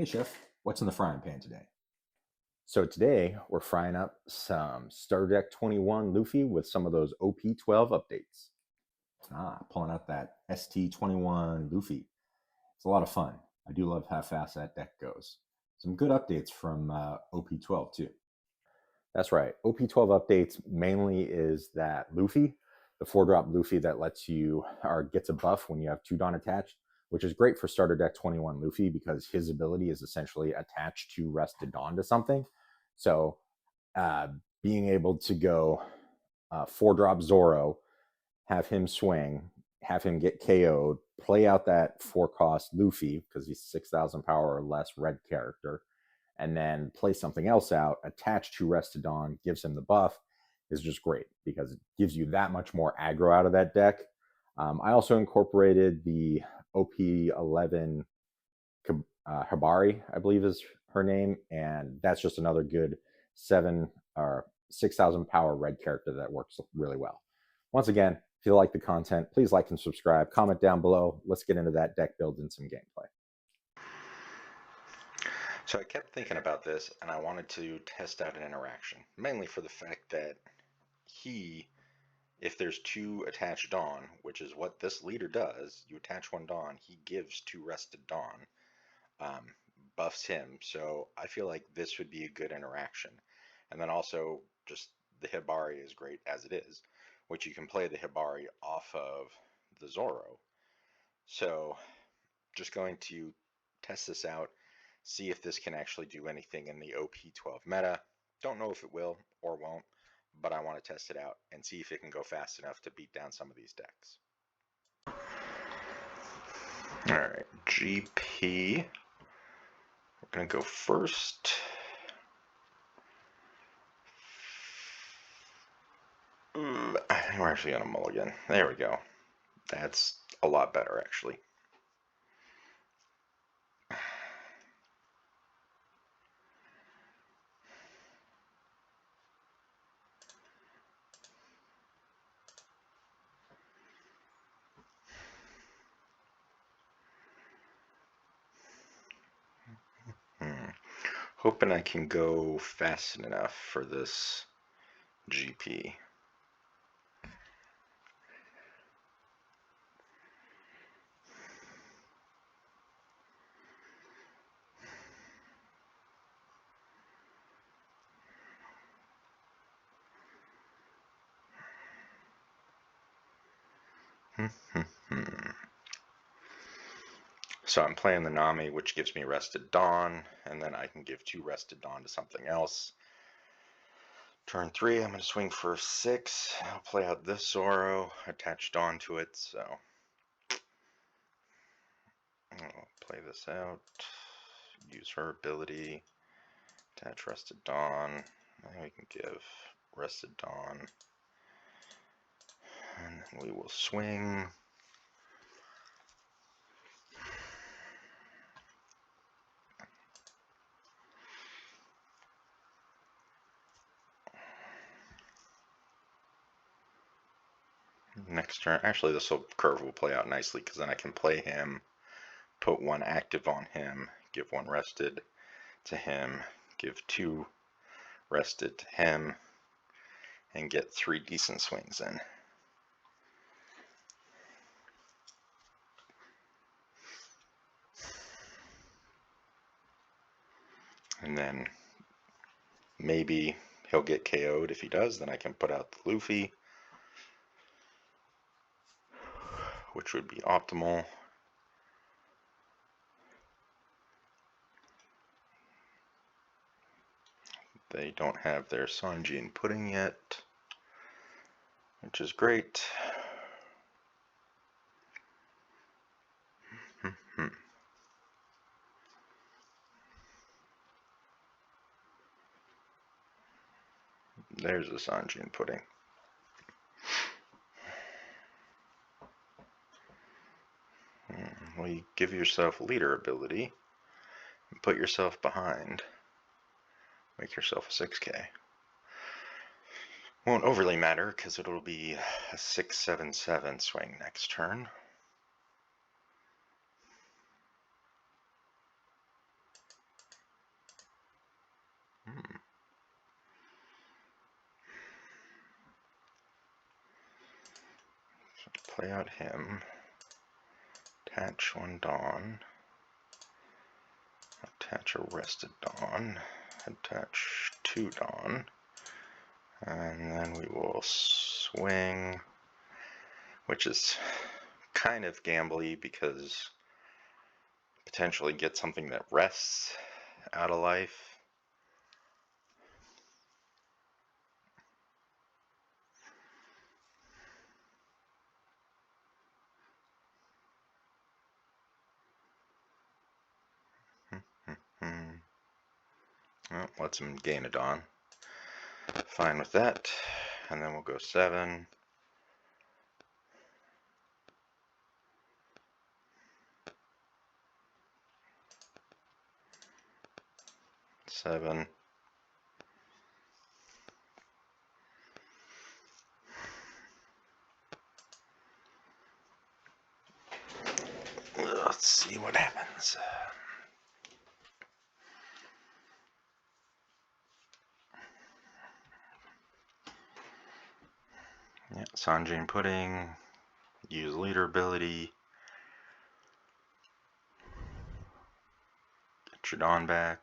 Hey Chef, what's in the frying pan today? So today we're frying up some ST21 Luffy with some of those OP12 updates. Pulling out that ST21 Luffy. It's a lot of fun. I do love how fast that deck goes. Some good updates from OP12 too. That's right. OP12 updates mainly is that Luffy, the 4-drop Luffy that lets you or gets a buff when you have 2 Dawn attached, which is great for starter deck 21 Luffy because his ability is essentially attached to Rested Dawn to something. So uh, being able to go 4-drop Zoro, have him swing, have him get KO'd, play out that 4-cost Luffy because he's 6,000 power or less red character, and then play something else out attached to Rested Dawn, gives him the buff, is just great because it gives you that much more aggro out of that deck. I also incorporated the OP11 Hibari, I believe is her name, and that's just another good 7 or 6,000 power red character that works really well. Once again, if you like the content, please like and subscribe. Comment down below. Let's get into that deck build and some gameplay. So I kept thinking about this and I wanted to test out an interaction, mainly for the fact that if there's 2 attached Dawn, which is what this leader does, you attach 1 Dawn, he gives 2 Rested Dawn, um, buffs him. So I feel like this would be a good interaction. And then also just the Hibari is great as it is, which you can play the Hibari off of the Zoro. So just going to test this out, see if this can actually do anything in the OP12 meta. Don't know if it will or won't, but I want to test it out and see if it can go fast enough to beat down some of these decks. Alright, GP. We're going to go first. We're actually going to mulligan. There we go. That's a lot better, actually. Hoping I can go fast enough for this GP. So I'm playing the Nami, which gives me Rested Dawn, and then I can give 2 Rested Dawn to something else. Turn 3, I'm going to swing for 6. I'll play out this Zoro, attach Dawn to it, so I'll play this out, use her ability, attach Rested Dawn, and we can give Rested Dawn, and then we will swing. Next turn, actually this curve will play out nicely because then I can play him, put 1 active on him, give 1 rested to him, give 2 rested to him, and get 3 decent swings in. And then maybe he'll get KO'd. If he does, then I can put out the Luffy, which would be optimal. They don't have their Sanji and Pudding yet, which is great. There's the Sanji and Pudding. Well, you give yourself leader ability and put yourself behind. Make yourself a 6k. Won't overly matter because it'll be a 6-7-7 swing next turn. play out him, attach one Dawn, attach a rested Dawn, attach 2 Dawn, and then we will swing, which is kind of gambly because potentially get something that rests out of life. Well, lets him gain a Dawn. Fine with that. And then we'll go 7. Let's see what happens. Yeah, Sanjin Pudding, use leader ability, get your Dawn back.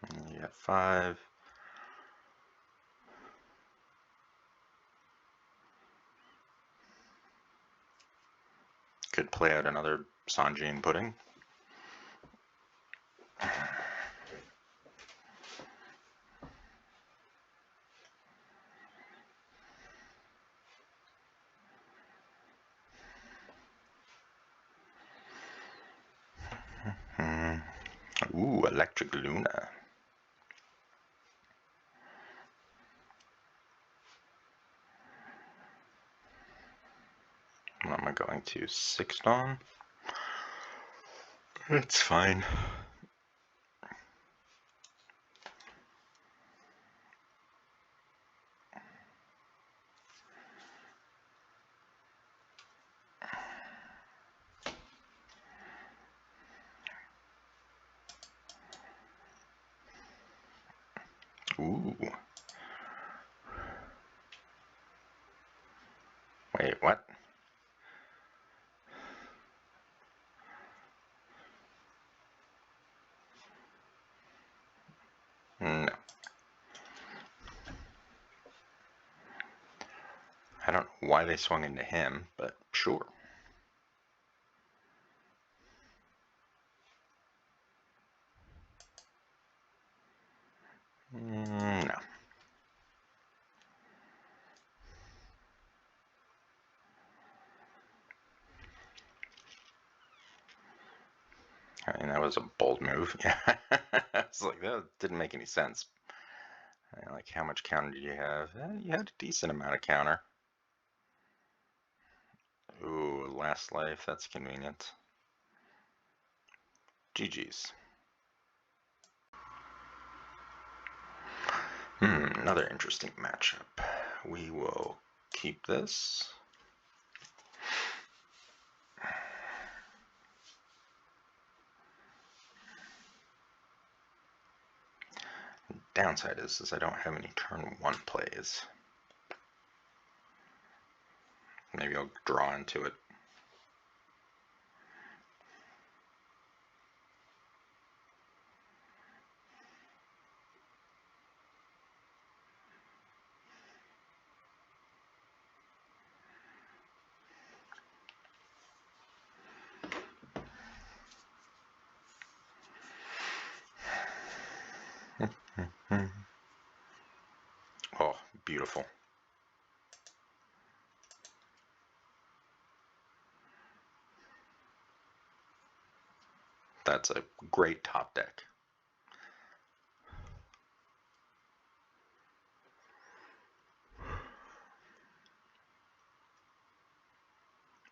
And you got 5. Could play out another Sanjin Pudding. Ooh, Electric Luna. What am I going to? 6 Dawn? It's fine. Ooh. Wait, what? No. I don't know why they swung into him, but sure. No. I mean, that was a bold move. Yeah. It's like, that didn't make any sense. Like, how much counter did you have? You had a decent amount of counter. Ooh, last life. That's convenient. GG's. Another interesting matchup. We will keep this. Downside is I don't have any turn 1 plays. Maybe I'll draw into it. Oh, beautiful. That's a great top deck.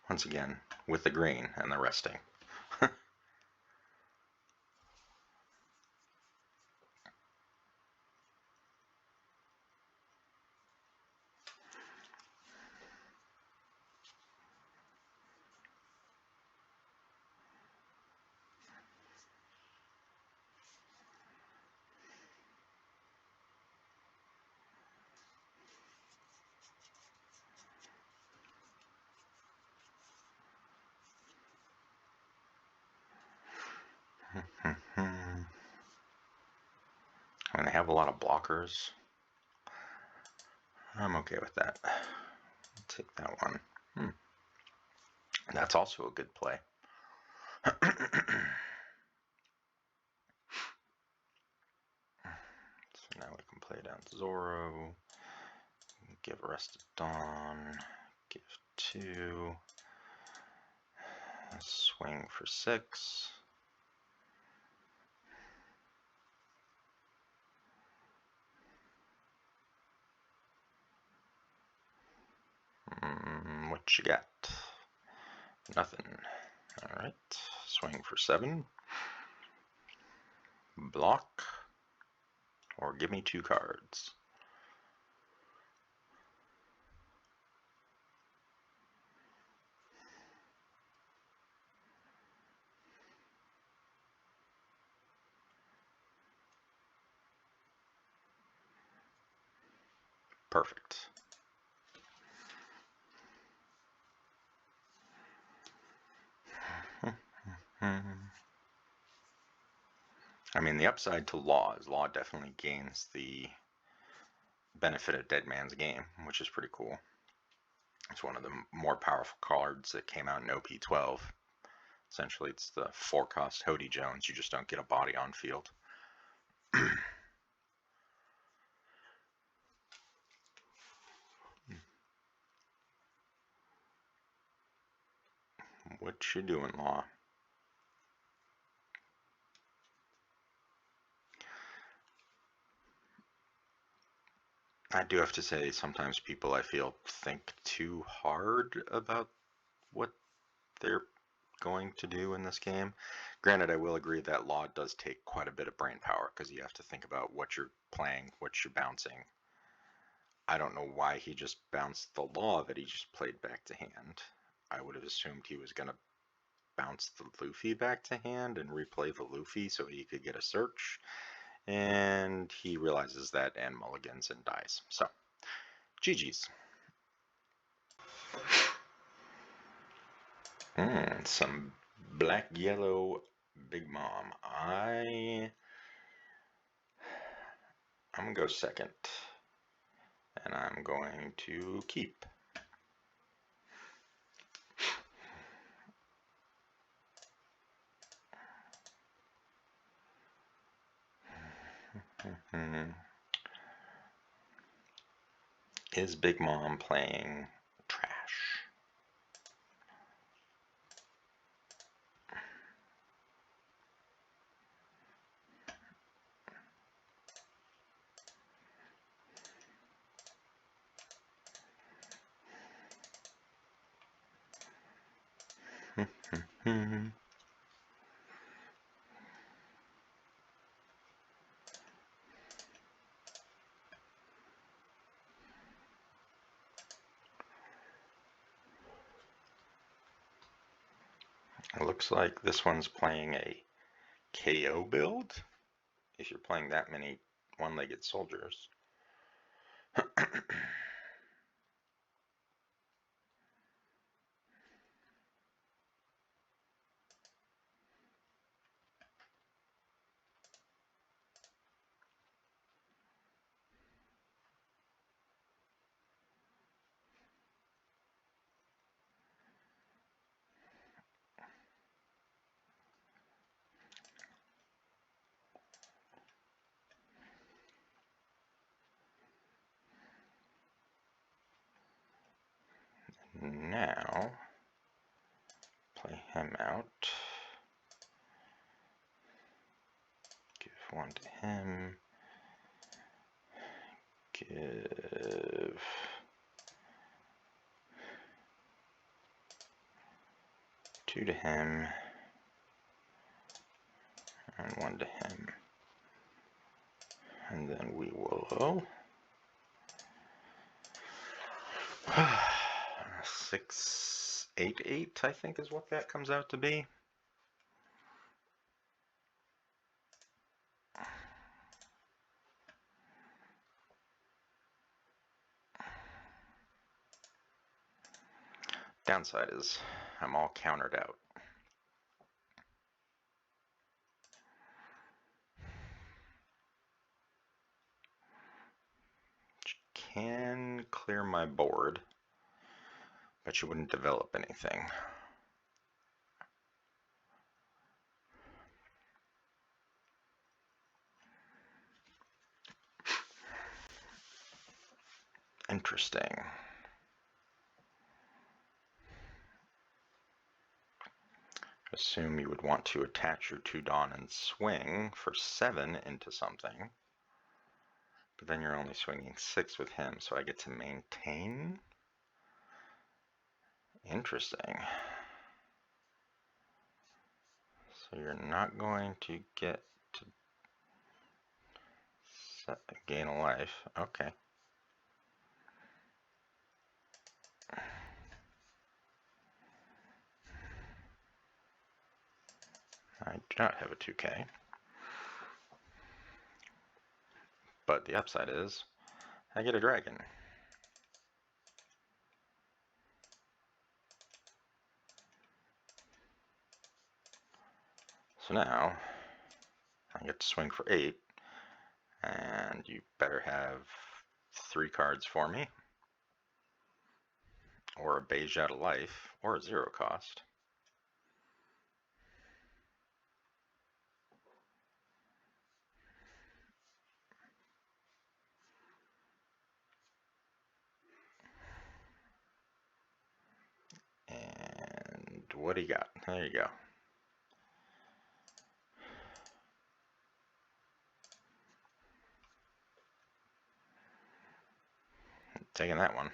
Once again, with the green and the resting. And they have a lot of blockers. I'm okay with that. I'll take that one. That's also a good play. So now we can play down Zoro. Give rest to Dawn. Give 2. Swing for 6. What you got? Nothing. Alright. Swing for 7. Block. Or give me 2 cards. Perfect. I mean, the upside to Law is Law definitely gains the benefit of Dead Man's Game, which is pretty cool. It's one of the more powerful cards that came out in OP12. Essentially, it's the 4-cost Hody Jones. You just don't get a body on field. What you doing, Law? I do have to say, sometimes people, I feel, think too hard about what they're going to do in this game. Granted, I will agree that Law does take quite a bit of brain power, because you have to think about what you're playing, what you're bouncing. I don't know why he just bounced the Law that he just played back to hand. I would have assumed he was going to bounce the Luffy back to hand and replay the Luffy so he could get a search. And he realizes that and mulligans and dies. So, GG's. Some black yellow Big Mom. I'm gonna go second. And I'm going to keep. Is Big Mom playing trash? It looks like this one's playing a KO build, if you're playing that many one-legged soldiers. Now, play him out. Give 1 to him. Give 2 to him. And 1 to him. And then we will 688, I think is what that comes out to be. Downside is I'm all countered out. can clear my board, but you wouldn't develop anything. Interesting. Assume you would want to attach your 2 Dawn and swing for 7 into something. But then you're only swinging 6 with him, so I get to maintain? Interesting. So you're not going to get to gain a life. Okay. I do not have a 2K. But the upside is I get a dragon. So now I get to swing for 8, and you better have 3 cards for me, or a beige out of life, or a 0 cost. And what do you got? There you go. Taking that one.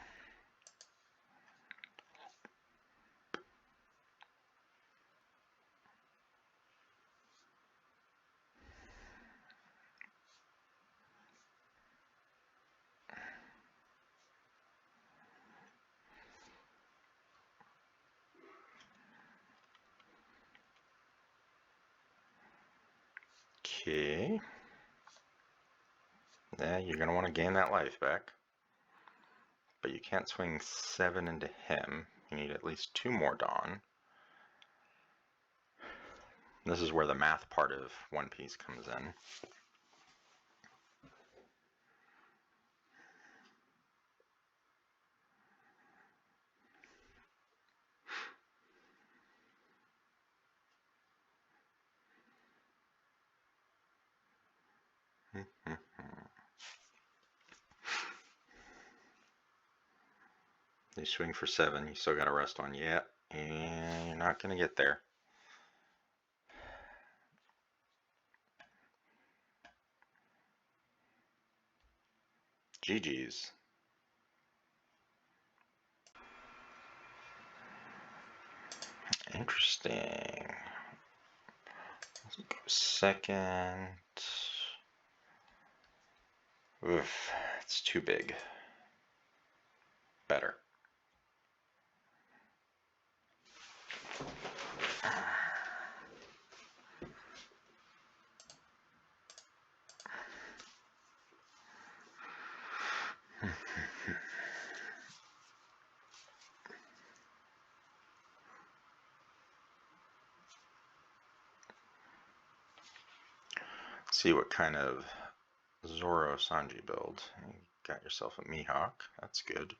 Okay. Yeah, you're going to want to gain that life back. But you can't swing 7 into him. You need at least 2 more Dawn. This is where the math part of One Piece comes in. You swing for 7, you still got to rest on. Yeah, and you're not going to get there. GG's. Interesting. Let's go second. Oof, it's too big. Better. See what kind of Zoro Sanji build. You got yourself a Mihawk. That's good.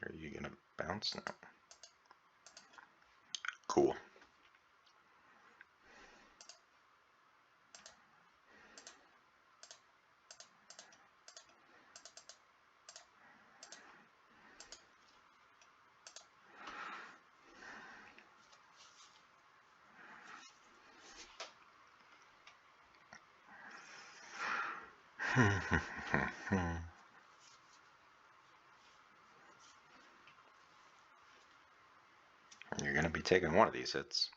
Are you gonna bounce now? Cool. You're going to be taking one of these hits.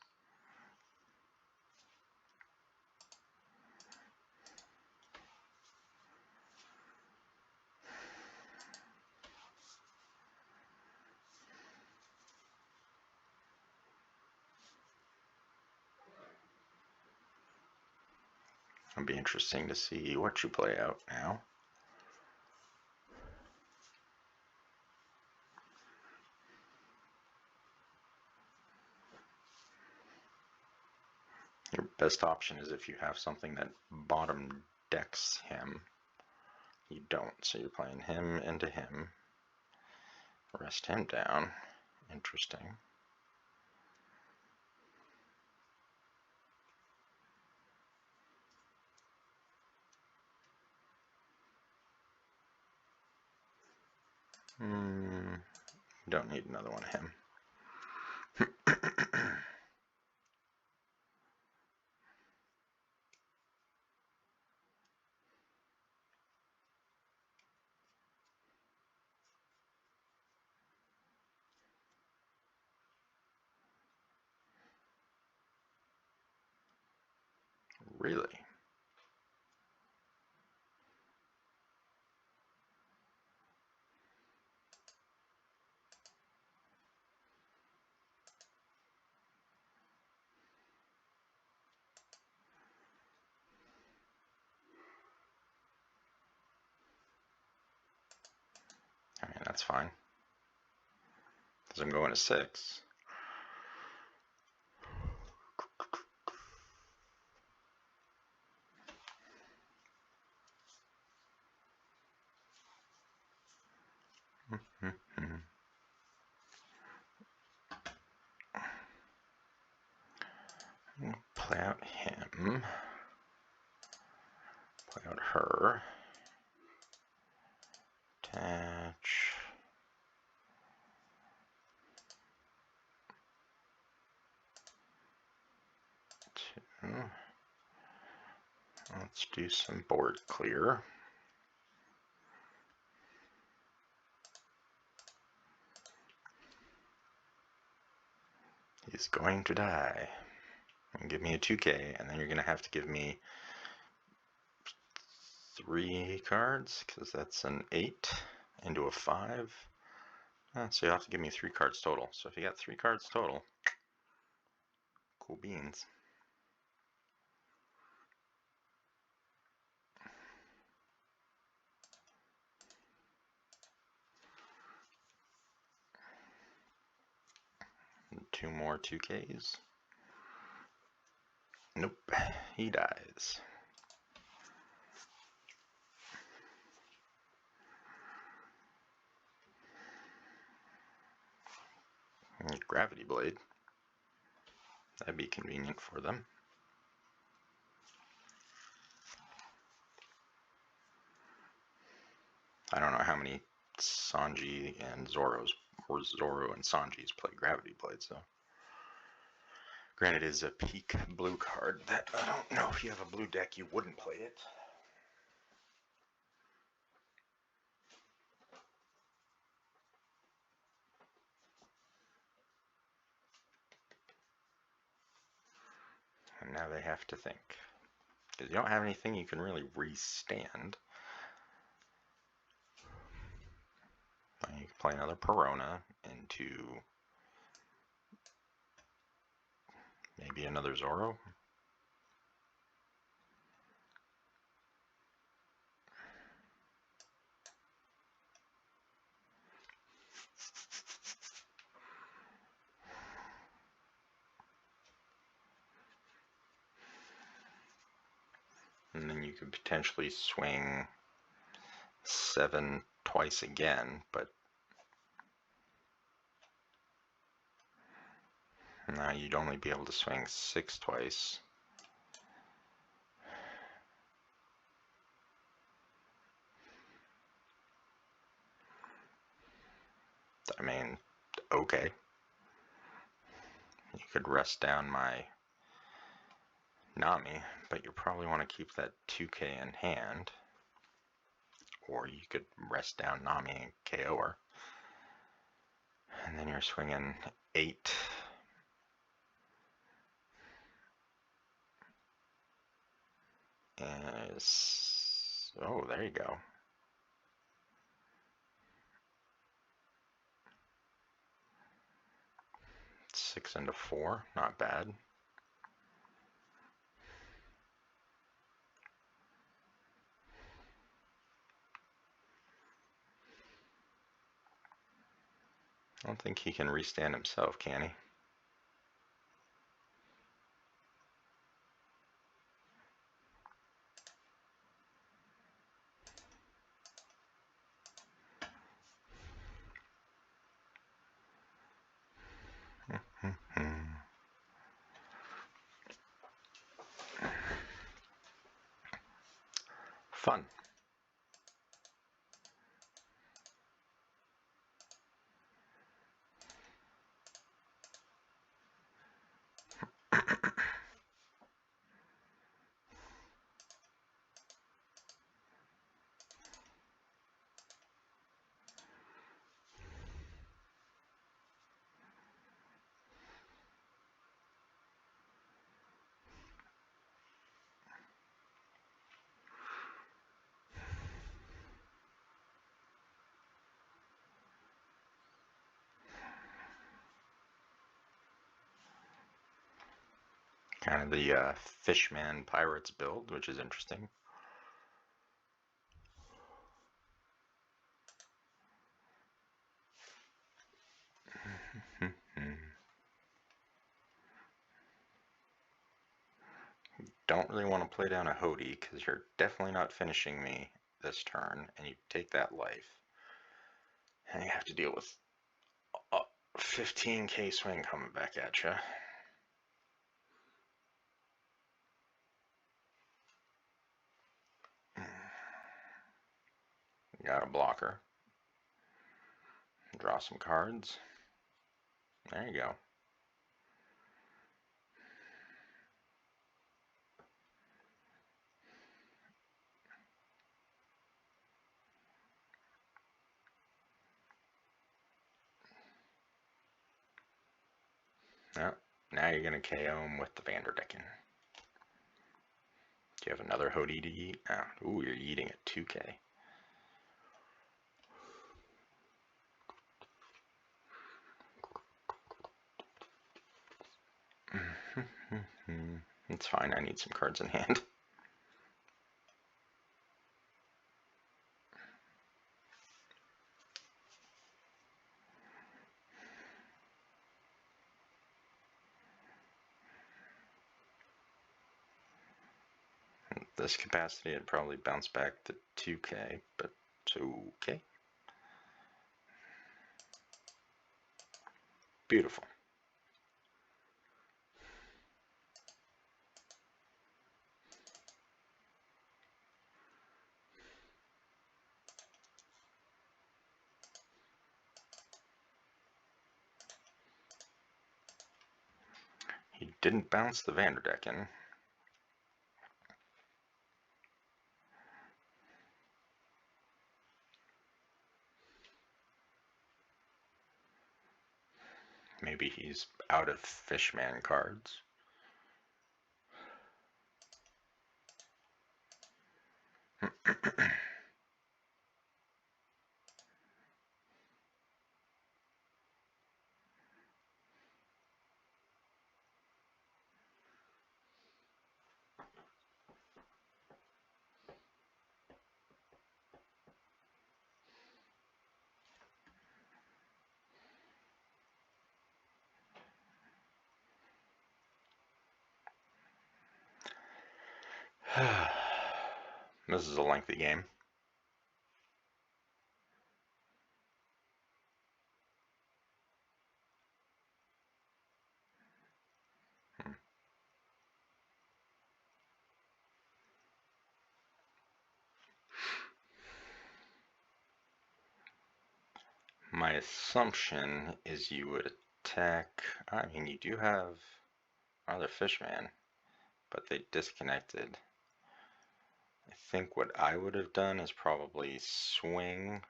It'll be interesting to see what you play out now. Your best option is if you have something that bottom decks him. You don't, so you're playing him into him. Rest him down. Interesting. Don't need another one of him. Really? I mean, that's fine. Because I'm going to 6. Play out him. Play out her. Attach. Two. Let's do some board clear. He's going to die. And give me a 2K, and then you're going to have to give me 3 cards, because that's an 8 into a 5. So you have to give me 3 cards total. So if you got 3 cards total, cool beans. And 2 more 2Ks. Nope, he dies. Gravity Blade. That'd be convenient for them. I don't know how many Sanji and Zoro's, or Zoro and Sanji's play Gravity Blade, so. Granted, it is a peak blue card that I don't know if you have a blue deck you wouldn't play it. And now they have to think. Because you don't have anything you can really restand. You can play another Perona into maybe another Zoro. And then you could potentially swing 7 twice again, but now you'd only be able to swing 6 twice. I mean, okay. You could rest down my Nami, but you probably want to keep that 2K in hand. Or you could rest down Nami and KO her. And then you're swinging 8. Oh, there you go. 6 into 4, not bad. I don't think he can restand himself, can he? Fun. Kind of the Fishman Pirates build, which is interesting. Don't really want to play down a Hody because you're definitely not finishing me this turn, and you take that life. And you have to deal with a 15k swing coming back at you. Got a blocker. Draw some cards. There you go. Now you're going to KO him with the Vanderdecken. Do you have another Hody to eat? Oh, ooh, you're eating at 2k. It's fine, I need some cards in hand. This capacity, it'd probably bounce back to 2k, but it's okay. Beautiful. He didn't bounce the Vanderdecken. Maybe he's out of Fishman cards. This is a lengthy game. My assumption is you would attack. I mean, you do have other Fishman, but they disconnected. I think what I would have done is probably swing,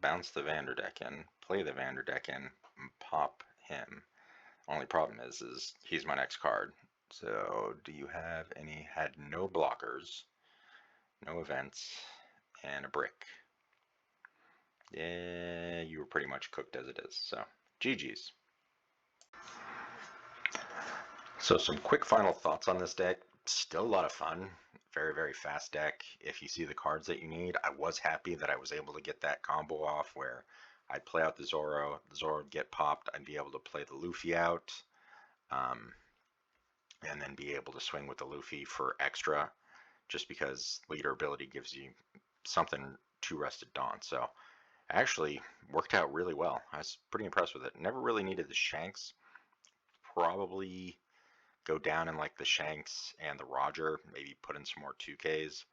bounce the Vanderdecken, play the Vanderdecken, and pop him. Only problem is he's my next card. So do you have any? Had no blockers, no events, and a brick. Yeah, you were pretty much cooked as it is. So GG's. So some quick final thoughts on this deck. Still a lot of fun. Very, very fast deck. If you see the cards that you need, I was happy that I was able to get that combo off where I'd play out the Zoro would get popped, I'd be able to play the Luffy out, and then be able to swing with the Luffy for extra, just because leader ability gives you something to Rested Dawn. So actually worked out really well. I was pretty impressed with it. Never really needed the Shanks. Probably go down in like the Shanks and the Roger, maybe put in some more 2Ks.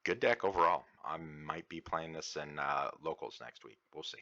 good deck overall. I might be playing this in locals next week. We'll see.